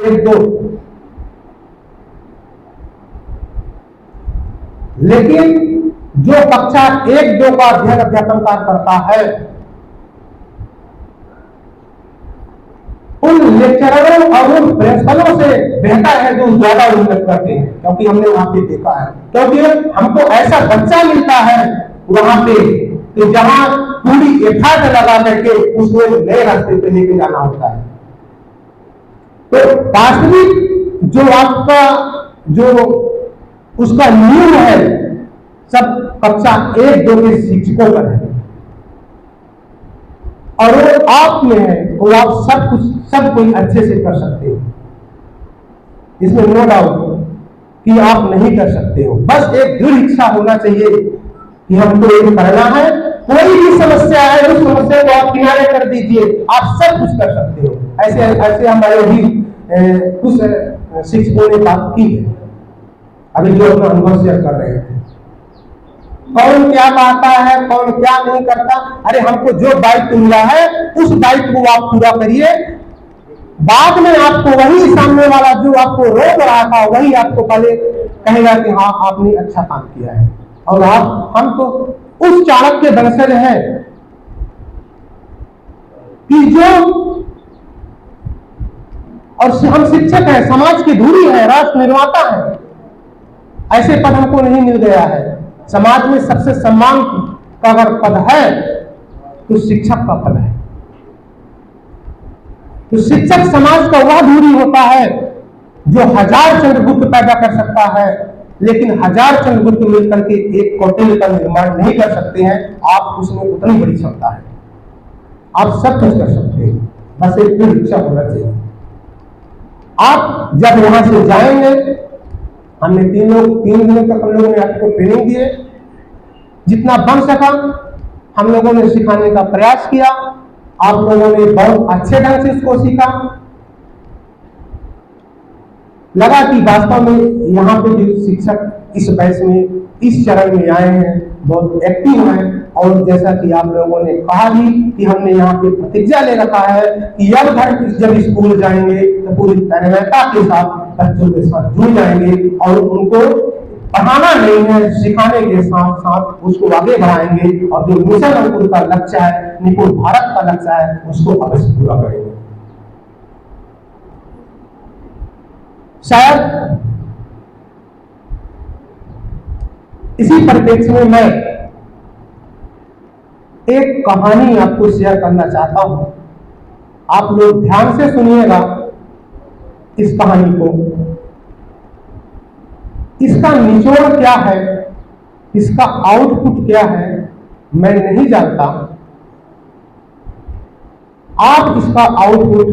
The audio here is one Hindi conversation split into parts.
1-2, लेकिन जो कक्षा 1-2 का अध्ययन अध्यापन कार्य करता है उन लेक्चररों और उन प्रिंसिपलों से बेहतर है जो ज्यादा उन्नत करते हैं, क्योंकि हमने वहां पे देखा है। क्योंकि हमको ऐसा बच्चा मिलता है वहां पे कि जहां पूरी एफर्ट लगा करके उसको नए रास्ते पे लेके जाना होता है। तो वास्तविक जो आपका जो उसका नींव है सब कक्षा 1-2 के शिक्षकों पर है, और वो आप में है, वो आप सब कोई अच्छे से कर सकते हो, इसमें नो डाउट कि आप नहीं कर सकते हो। बस एक दृढ़ इच्छा होना चाहिए कि हमको ये करना है। कोई भी समस्या है उस समस्या को आप किनारे कर दीजिए, आप सब कुछ कर सकते हो। ऐसे हमारे भी कुछ शिक्षकों ने बात की है अभी जो अपना अनुभव शेयर कर रहे थे। कौन क्या कहता है, कौन क्या नहीं करता, अरे हमको जो दायित्व मिला है उस दायित्व को आप पूरा करिए। बाद में आपको वही सामने वाला जो आपको रोक रहा था वही आपको पहले कहेगा कि हाँ आपने अच्छा काम किया है। और हम तो उस चाणक्य के वंशज हैं कि जो, और हम शिक्षक हैं, समाज की धुरी है, राष्ट्र निर्माता है। ऐसे पद हमको नहीं मिल गया है। समाज में सबसे सम्मान का अगर पद है तो शिक्षक का पद है। तो शिक्षक समाज का वह धुरी होता है जो 1000 चंद्रगुप्त पैदा कर सकता है, लेकिन 1000 चंद्रगुप्त मिलकर के एक कौटिल्य का निर्माण नहीं कर सकते हैं। आप उसमें उतनी बड़ी क्षमता है, आप सब कुछ कर सकते हैं, बस एक दृढ़ इच्छा होना चाहिए। आप जब वहां से जाएंगे, हमने 3 दिनों तक हम लोगों ने आपको ट्रेनिंग दिए, जितना बन सका हम लोगों ने सिखाने का प्रयास किया। आप लोगों ने बहुत अच्छे ढंग से इसको सीखा। लगा कि वास्तव में यहाँ पे जो शिक्षक इस बैच में इस चरण में आए हैं बहुत एक्टिव हैं, और जैसा कि आप लोगों ने कहा भी कि हमने यहाँ पे प्रतिज्ञा ले रखा है कि अब घर जब स्कूल जाएंगे तो पूरी तन्मयता के साथ बच्चों के साथ जुड़ जाएंगे और उनको पढ़ाना नहीं है, सिखाने के साथ साथ उसको आगे बढ़ाएंगे, और जो मिशन अंकुर का लक्ष्य है, निपुण भारत का लक्ष्य है, उसको अवश्य पूरा करेंगे। शायद इसी परिप्रेक्ष्य में मैं एक कहानी आपको शेयर करना चाहता हूं। आप लोग ध्यान से सुनिएगा इस कहानी को। इसका निचोड़ क्या है, इसका आउटपुट क्या है, मैं नहीं जानता। आप इसका आउटपुट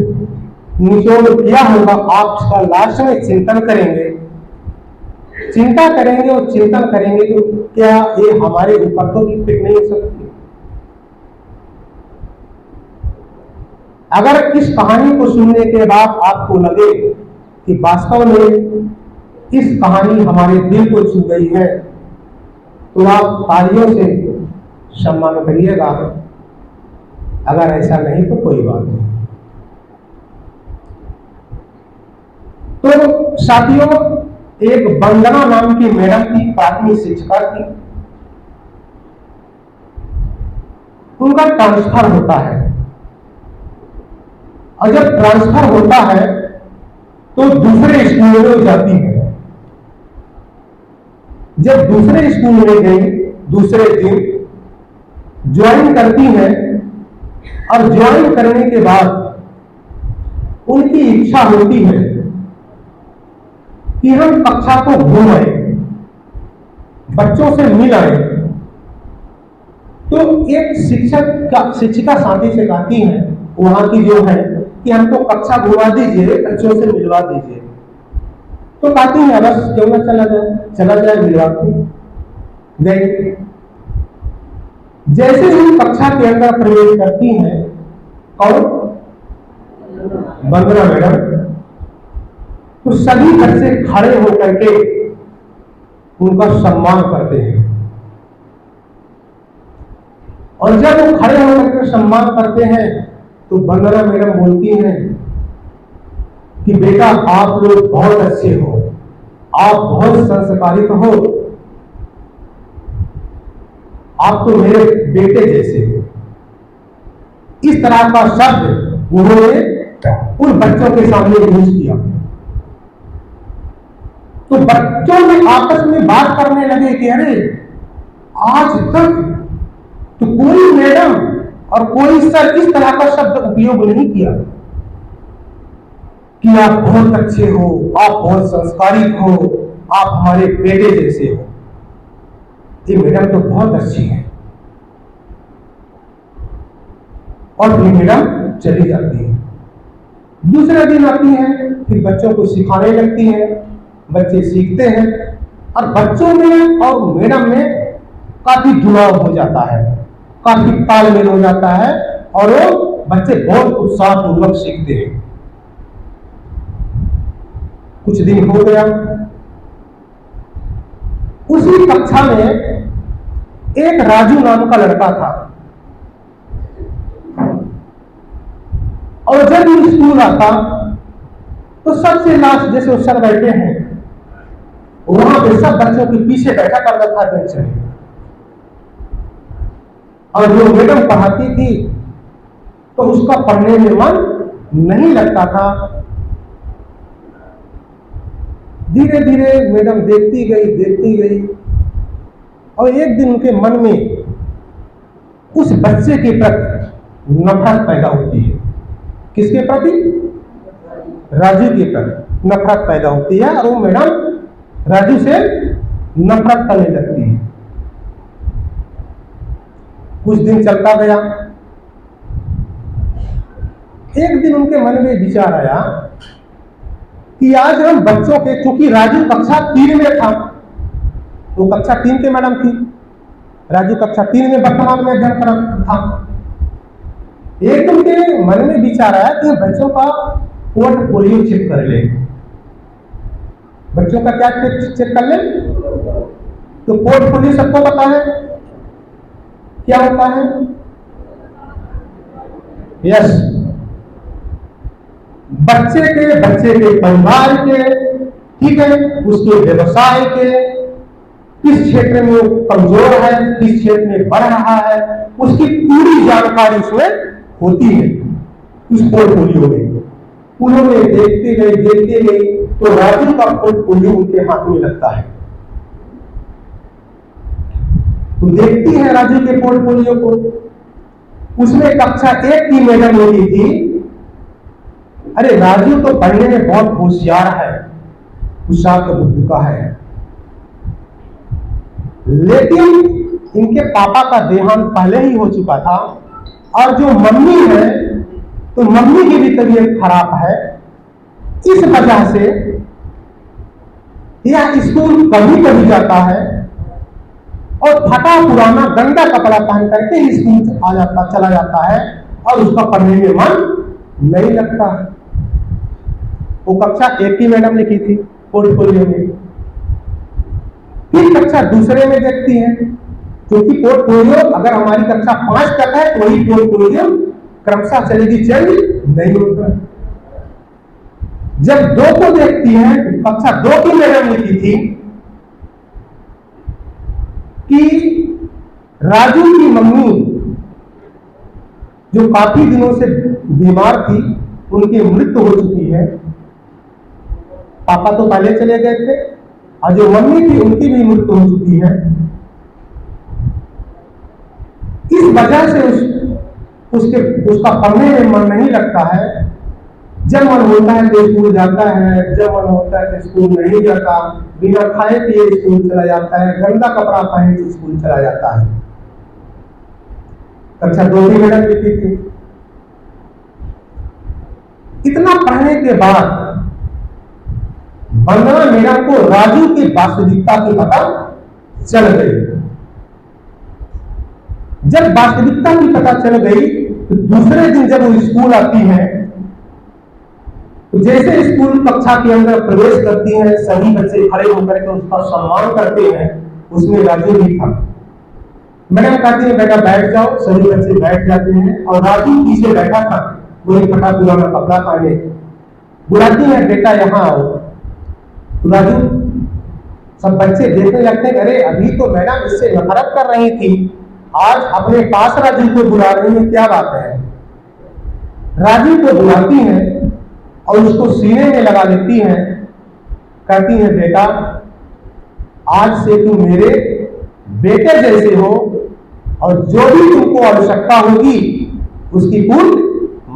निचोड़ क्या होगा, आप इसका लास्ट में चिंतन करेंगे, चिंता करेंगे और चिंतन करेंगे तो क्या ये हमारे ऊपर तो फिट नहीं हो सकती। अगर इस कहानी को सुनने के बाद आपको लगे कि वास्तव में इस कहानी हमारे दिल को छू गई है, तो आप तालियों से सम्मान करिएगा। अगर ऐसा नहीं तो कोई बात नहीं। तो साथियों, एक वंदना नाम की मैडम थी, प्राथमिक शिक्षिका थी। उनका ट्रांसफर होता है, और जब ट्रांसफर होता है तो दूसरे स्कूल में जाती है। जब दूसरे स्कूल में गई, दूसरे दिन ज्वाइन करती है, और ज्वाइन करने के बाद उनकी इच्छा होती है कि हम कक्षा को घूम आए, बच्चों से मिल आए। तो एक शिक्षिका साथी से कहती है वहां की जो है कि हमको कक्षा घुमा दीजिए, बच्चों से मिलवा दीजिए। तो कहती है बस क्यों ना चला जाए मिलवाती गई। जैसे ही कक्षा के अंदर प्रवेश करती हैं, कौन? वंदना मैडम। तो सभी बच्चे खड़े होकर के उनका सम्मान करते हैं, और जब वो खड़े होकर के सम्मान करते हैं तो वंदना मैडम बोलती हैं कि बेटा आप लोग बहुत अच्छे हो, आप बहुत संस्कारित हो, आप तो मेरे बेटे जैसे हो। इस तरह का शब्द उन्होंने उन बच्चों के सामने यूज किया। तो बच्चों में आपस में बात करने लगे कि अरे आज तक तो कोई मैडम और कोई सर इस तरह का शब्द उपयोग नहीं किया कि आप बहुत अच्छे हो, आप बहुत संस्कारित हो, आप हमारे बेटे जैसे हो। ये मैडम तो बहुत अच्छी है। और फिर मैडम चली जाती है। दूसरे दिन आती है, फिर बच्चों को सिखाने लगती है, बच्चे सीखते हैं और बच्चों में और मैडम में काफी जुड़ाव हो जाता है, काफी तालमेल हो जाता है और वो बच्चे बहुत उत्साहपूर्वक सीखते हैं। कुछ दिन हो गया, उसी कक्षा में एक राजू नाम का लड़का था और जब वो स्कूल आता तो सबसे लास्ट जैसे वो सर बैठे हैं वहां पे सब बच्चों के पीछे बैठा करता था बेंच में। और जो मैडम पढ़ाती थी तो उसका पढ़ने में मन नहीं लगता था। धीरे धीरे मैडम देखती गई और एक दिन उनके मन में उस बच्चे के प्रति नफरत पैदा होती है। किसके प्रति? राजू के प्रति नफरत पैदा होती है और वो मैडम राजू से नफरत करने लगती है। कुछ दिन चलता गया। एक दिन उनके मन में विचार आया कि आज हम बच्चों के, क्योंकि राजू कक्षा 3 में था, वो कक्षा 3 के मैडम थी, राजू कक्षा 3 में वर्तमान में अध्ययन कर था। एक उनके मन में विचार आया कि बच्चों का पोर्टफोलियो चेक कर ले। बच्चों का क्या चेक कर ले? तो पोर्टफोलियो सबको पता है क्या होता है? यस, बच्चे के परिवार के, ठीक है, उसके व्यवसाय के, किस क्षेत्र में वो कमजोर है, किस क्षेत्र में बढ़ रहा है, उसकी पूरी जानकारी उसमें होती है उस पोर्टफोलियो में। उन्होंने देखते गए तो राजू का पोर्टफोलियो उनके हाथ में लगता है। तो देखती है राजू के पोर्टफोलियो को, उसमें कक्षा 1 की मैडम होती थी, अरे राजू तो पढ़ने में बहुत होशियार है, कुशाग्र बुद्धि का है, लेकिन इनके पापा का देहांत पहले ही हो चुका था और जो मम्मी है तो मम्मी की भी तबीयत खराब है। इस वजह से यह स्कूल कभी कभी जाता है और फटा पुराना गंदा कपड़ा पहन करके स्कूल चला जाता है और उसका पढ़ने में मन नहीं लगता। वो कक्षा 1 की मैडम लिखी थी पोर्टफोलियो में। फिर कक्षा दूसरे में देखती है, क्योंकि पोर्टफोलियो अगर हमारी कक्षा 5 तक है तो वही पोर्टफोलियो क्रमशः चलेगी, चेंज नहीं होता। जब 2 को देखती है, कक्षा 2 की मैडम लिखी थी कि राजू की मम्मी जो काफी दिनों से बीमार थी, उनकी मृत्यु हो चुकी है। पापा तो पहले चले गए थे और जो मम्मी थी उनकी भी मृत्यु हो चुकी है। इस वजह से उसका पढ़ने में मन नहीं लगता है। जब मन होता है तो स्कूल जाता है, जब मन होता है तो स्कूल नहीं जाता, बिना खाए पिए स्कूल चला जाता है, गंदा कपड़ा पहन के स्कूल चला जाता है। कक्षा 2 की मैडम लिखी थी। इतना पढ़ने के बाद वंदना मीरा को राजू की वास्तविकता की पता चल गई। जब वास्तविकता की पता चल गई तो दूसरे दिन जब वो स्कूल आती है तो जैसे स्कूल कक्षा के अंदर प्रवेश करती है, सभी बच्चे खड़े होकर के उसका सम्मान करते हैं। उसमें राजू भी था। मैडम कहती है बेटा बैठ जाओ, सभी बच्चे बैठ जाते हैं और राजू पीछे बैठा था, वही फटा पुराना कपड़ा पहने। बुलाती है, बेटा यहाँ आओ। तो राजू, सब बच्चे देखने लगते हैं, अरे अभी तो मैडम इससे नफरत कर रही थी, आज अपने पास राजू को बुला रही है, क्या बात है। राजू को बुलाती है और उसको सीने में लगा लेती है, कहती है, बेटा आज से तुम मेरे बेटे जैसे हो और जो भी तुमको आवश्यकता होगी उसकी पूर्ति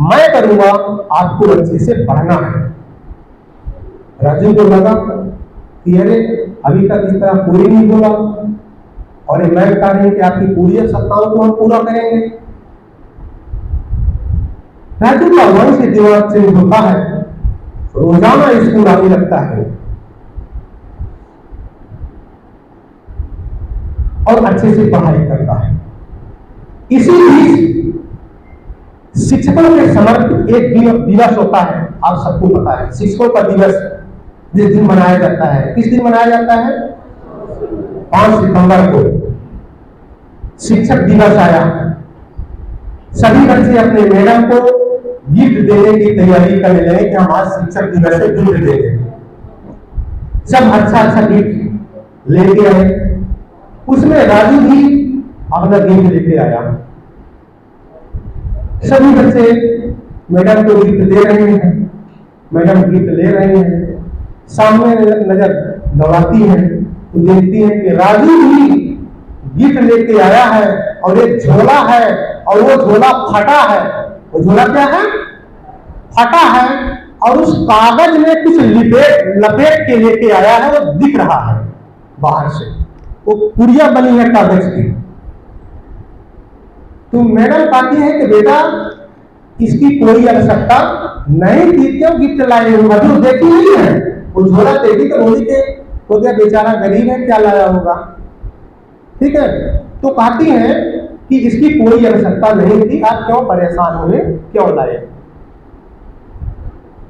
मैं करूंगा, आपको अच्छे से पढ़ना है। राजू को लगा कि अरे अभी तक इस तरह कोई नहीं बोला और मैं बता रही कि आपकी पूरी आवश्यकताओं को हम पूरा करेंगे। राजू का वहीं से दिमाग चेंज होता है, रोजाना स्कूल आने लगता है और अच्छे से पढ़ाई करता है। इसी बीच शिक्षकों के समर्पित एक दिवस होता है, आप सबको पता है, शिक्षकों का दिवस जिस दिन मनाया जाता है। किस दिन मनाया जाता है? 5 सितंबर को शिक्षक दिवस आया। सभी बच्चे अपने मैडम को गिफ्ट देने की तैयारी करने लगे कि हम आज शिक्षक दिवस से गिफ्ट देंगे। सब अच्छा अच्छा गिफ्ट लेके आए, उसमें राजू भी अपना गिफ्ट लेके आया। सभी बच्चे मैडम को गिफ्ट दे रहे हैं, मैडम गिफ्ट ले रहे हैं, सामने नजर दौड़ाती है तो देखती है कि राजू भी गिफ्ट लेके आया है और एक झोला है और वो झोला फटा है। वो झोला क्या है? फटा है और उस कागज में कुछ लपेट के लेके आया है, वो दिख रहा है बाहर से, वो पुड़िया बनी है कागज की। तो मैडम कहती है कि बेटा इसकी कोई आवश्यकता नहीं थी, क्यों गिफ्ट लाए हो? मधुर देखी नहीं है, वो झोला देखी तो बोली के तो क्या बेचारा गरीब है, क्या लाया होगा। ठीक है, तो कहती है कि इसकी कोई आवश्यकता नहीं थी, आप क्यों परेशान हुए, क्यों लाए।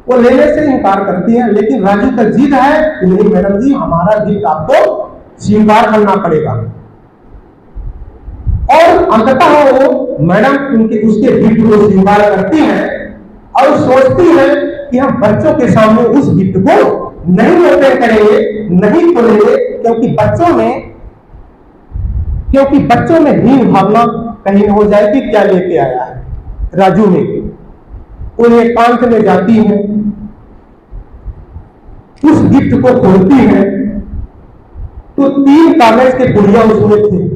वो लेने से इनकार करती है, लेकिन राजू का जिद है कि नहीं मैडम जी, हमारा गिफ्ट आपको स्वीकार करना पड़ेगा। और अंततः वो मैडम उसके गिफ्ट को स्वीकार करती है और सोचती है कि हम बच्चों के सामने उस गिफ्ट को नहीं ओपन करेंगे, नहीं खोलेंगे, क्योंकि बच्चों में हीन भावना कहीं हो जाए कि क्या लेके आया है राजू ने। वो एकांत में जाती है, उस गिफ्ट को खोलती है तो 3 कागज के पुड़िया उसमें थे।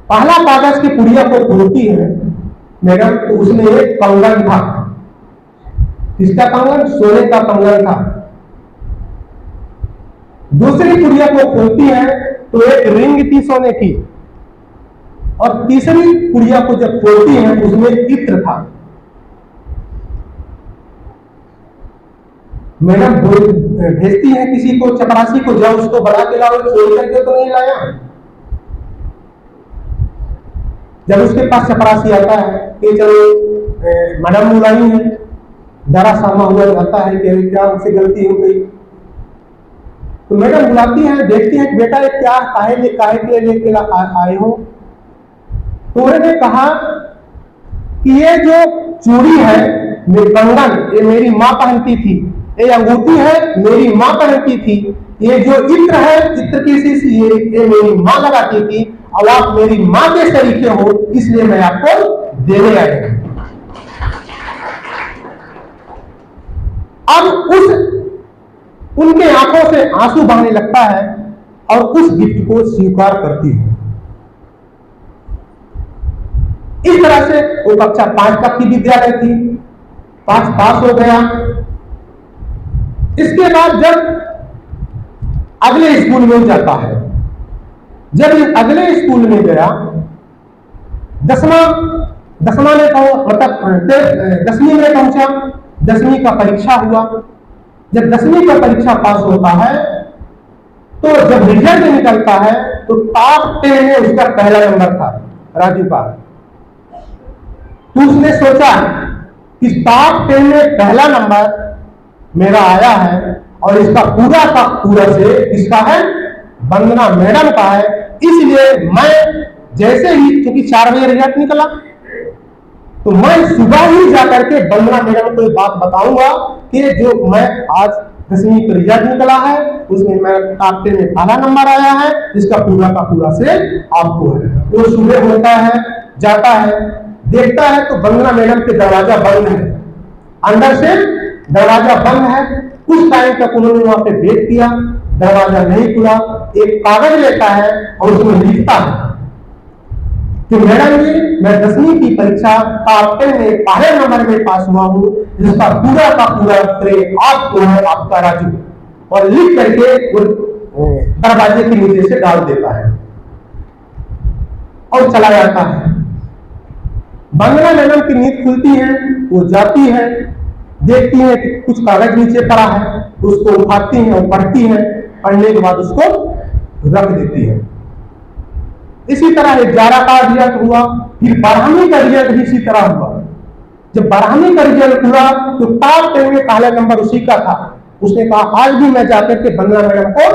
पहला कागज की पुड़िया को खोलती है मैडम, तो उसमें एक कंगन था। किसका कंगन? सोने का कंगन था। दूसरी पुड़िया को खोलती है तो एक रिंग थी सोने की, और तीसरी पुड़िया को जब खोलती है उसमें इत्र था। मैडम भेजती है किसी को, चपरासी को, जाओ उसको बड़ा के लाओ, चोरी करके तो नहीं लाया। जब उसके पास चपरासी आता है कि चलो मैडम बुलाई है, डरा सामा हुआ रहता है कि क्या उनसे गलती हो गई। तो मैडम बुलाती है, देखती है कि बेटा ये क्या काहे के लेके आए हो। तो उन्होंने कहा कि ये जो चूड़ी है, कंगन, ये मेरी माँ पहनती थी, ये अंगूठी है मेरी माँ पहनती थी, ये जो इत्र है, इत्र की शीशी ये मेरी माँ लगाती थी, और आप मेरी माँ के शरीके हो, इसलिए मैं आपको देने आया हूं। अब उनके आंखों से आंसू बहने लगता है और उस गिफ्ट को स्वीकार करती है। इस तरह से वो कक्षा 5 तक की विद्यालय थी, 5 पास हो गया। इसके बाद जब अगले स्कूल में जाता है, जब अगले स्कूल में गया, 10वां में मतलब 10वीं में पहुंचा, 10वीं का परीक्षा हुआ। जब 10वीं का परीक्षा पास होता है तो जब रिजल्ट निकलता है तो टॉप 10 में उसका पहला नंबर था राजू का। तो उसने सोचा कि टॉप 10 में पहला नंबर मेरा आया है और इसका पूरा का पूरा से इसका है, वंदना मैडम का है, इसलिए मैं जैसे ही, क्योंकि 4 बजे रिजल्ट निकला, तो मैं सुबह ही जाकर के वंदना मैडम को एक बात बताऊंगा कि जो मैं आज 10वीं का रिजल्ट निकला है उसमें मैं टॉप 10 में पहला नंबर आया है, जिसका पूरा का पूरा श्रेय आपको है। वो सुबह होता है, जाता है, देखता है तो वंदना मैडम के दरवाजा बंद है, अंदर से दरवाजा बंद है। कुछ टाइम तक उन्होंने वहां पे वेट किया, दरवाजा नहीं खुला। एक कागज लेता है और उसमें लिखता है कि मैडम जी, मैं 10वीं की परीक्षा टॉप 10 में पहले नंबर में पास हुआ हूं, जिसका पूरा का पूरा श्रेय आपको है, आपका राजू। और लिख करके वो दरवाजे के नीचे से डाल देता है और चला जाता है। वंदना मैडम की नींद खुलती है, वो जाती है, देखती है कि कुछ कागज नीचे पड़ा है, उसको उठाती है और पढ़ती है। पढ़ने के बाद उसको रख देती है। इसी तरह 11 का रिजल्ट हुआ, फिर 12वीं का रिजल्ट भी इसी तरह हुआ। जब 12वीं का रिजल्ट हुआ तो टॉप 10 में पहला नंबर उसी का था। उसने कहा आज भी मैं जाकर के वंदना मैडम को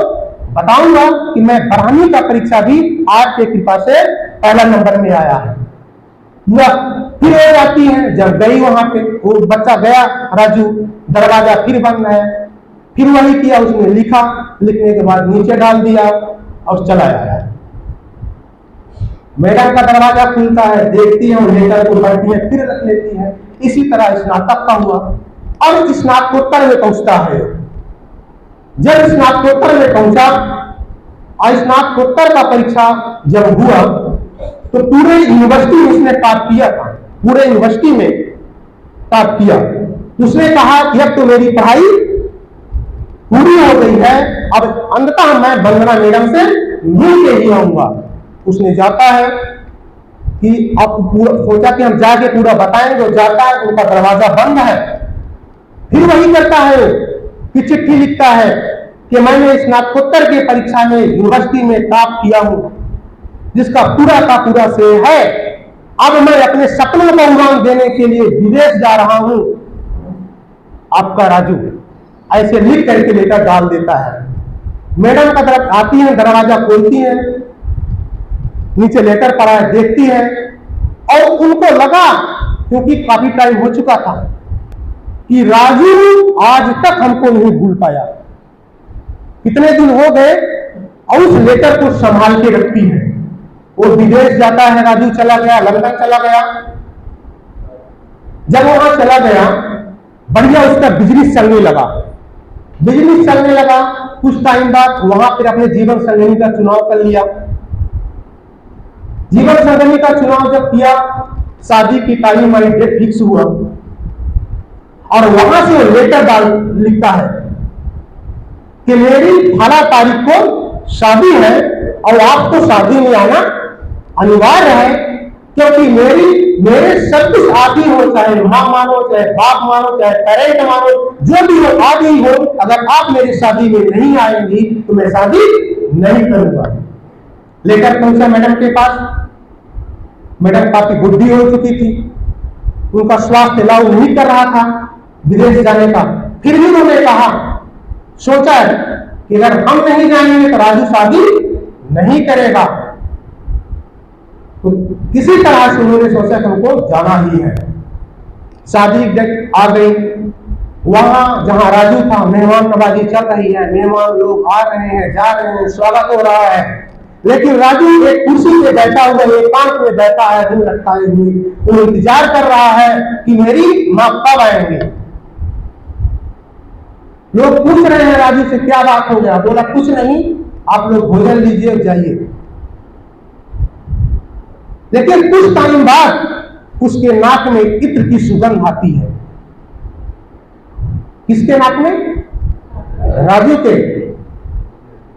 बताऊंगा कि मैं 12वीं का परीक्षा भी आपके कृपा से पहला नंबर में आया है। फिर हो जाती है, जब गई वहां पे, वो बच्चा गया राजू, दरवाजा फिर बंद है, फिर वही किया, उसने लिखा, लिखने के बाद नीचे डाल दिया और चला आया। मैडम का दरवाजा खुलता है, देखती है और लेटर को पढ़ती है, फिर रख लेती है। इसी तरह स्नातक का हुआ। अब स्नातकोत्तर में पहुंचता है। जब स्नातकोत्तर में पहुंचा और स्नातकोत्तर का परीक्षा जब हुआ तो पूरे यूनिवर्सिटी में उसने टॉप किया था, पूरे यूनिवर्सिटी में टॉप किया। उसने कहा कि अब तो मेरी पढ़ाई पूरी हो गई है, अब अंततः मैं वंदना मैडम से मिल के ही आऊंगा। उसने जाता है कि अब पूरा सोचा कि हम जाके पूरा बताएंगे, तो जाता है, उनका दरवाजा बंद है। फिर वही करता है कि चिट्ठी लिखता है कि मैंने स्नातकोत्तर की परीक्षा में यूनिवर्सिटी में टॉप किया हूं, जिसका पूरा का पूरा श्रेय है। अब मैं अपने सपनों को उड़ान देने के लिए विदेश जा रहा हूं, आपका राजू। ऐसे लिख करके लेकर डाल देता है। मैडम का तरफ आती है, दरवाजा खोलती है, नीचे लेटर पड़ा है, देखती है और उनको लगा, क्योंकि काफी टाइम हो चुका था, कि राजू आज तक हमको नहीं भूल पाया। कितने दिन हो गए और उस लेटर को संभाल के रखती है। वो विदेश जाता है, राजू चला गया, लंदन चला गया। जब वहां चला गया, बढ़िया उसका बिजनेस चलने लगा। बिजनेस चलने लगा, कुछ टाइम बाद वहां फिर अपने जीवन संगिनी का चुनाव कर लिया। जीवन संगिनी का चुनाव जब किया, शादी की टाइम वाली डेट फिक्स हुआ और वहां से वो लेटर डाल लिखता है कि मेरी फला तारीख को शादी है और आपको शादी में आना अनिवार्य है, क्योंकि मेरे सब कुछ आप ही हो, चाहे मां मानो, चाहे बाप मानो, चाहे पेरेंट मानो, जो भी हो आप ही हो। अगर आप मेरी शादी में नहीं आएंगी तो मैं शादी नहीं करूंगा। लेटर पहुंचा मैडम के पास। मैडम काफी बुढ़ी हो चुकी थी, उनका स्वास्थ्य अलाउ नहीं कर रहा था विदेश जाने का। फिर भी उन्होंने कहा, सोचा है कि अगर हम नहीं जाएंगे तो राजू शादी नहीं करेगा। तो किसी तरह से उन्होंने सोचा कि हमको जाना ही है। शादी डेट आ गई। वहां जहां राजू था, मेहमान नवाजी चल रही है, मेहमान लोग आ रहे हैं, जा रहे हैं, स्वागत हो रहा है, लेकिन राजू एक कुर्सी पे बैठा हुआ, एकांत में बैठा है, दिल लटकाए हुए, वो इंतजार कर रहा है कि मेरी मां कब आएंगे। लोग पूछ रहे हैं राजू से, क्या बात हो गया? बोला कुछ नहीं, आप लोग भोजन लीजिए और जाइए। लेकिन कुछ टाइम बाद उसके नाक में इत्र की सुगंध आती है। किसके नाक में? राजू के।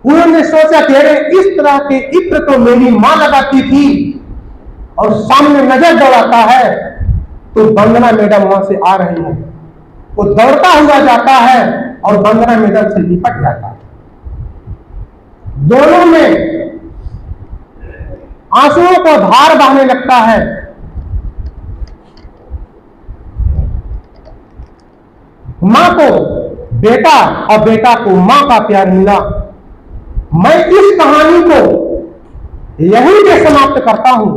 उन्होंने सोचा कि अरे इस तरह के इत्र तो मेरी मां लगाती थी, और सामने नजर दौड़ाता है तो वंदना मैडम वहां से आ रही है। वो दौड़ता हुआ जाता है और वंदना मैडम से लिपट जाता है। दोनों में आंसुओं का धार बहने लगता है। मां को बेटा और बेटा को मां का प्यार मिला। मैं इस कहानी को यहीं पे समाप्त करता हूं।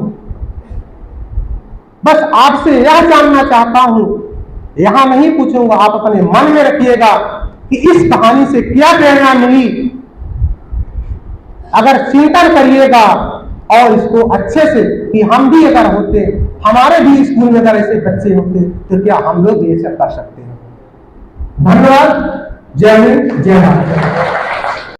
बस आपसे यह जानना चाहता हूं, यहां नहीं पूछूंगा, आप अपने मन में रखिएगा कि इस कहानी से क्या प्रेरणा मिली। अगर चिंतन करिएगा और इसको अच्छे से कि हम भी अगर होते, हमारे भी स्कूल में अगर ऐसे बच्चे होते तो क्या हम लोग ये सब कर सकते हैं। धन्यवाद। जय हिंद, जय भारत।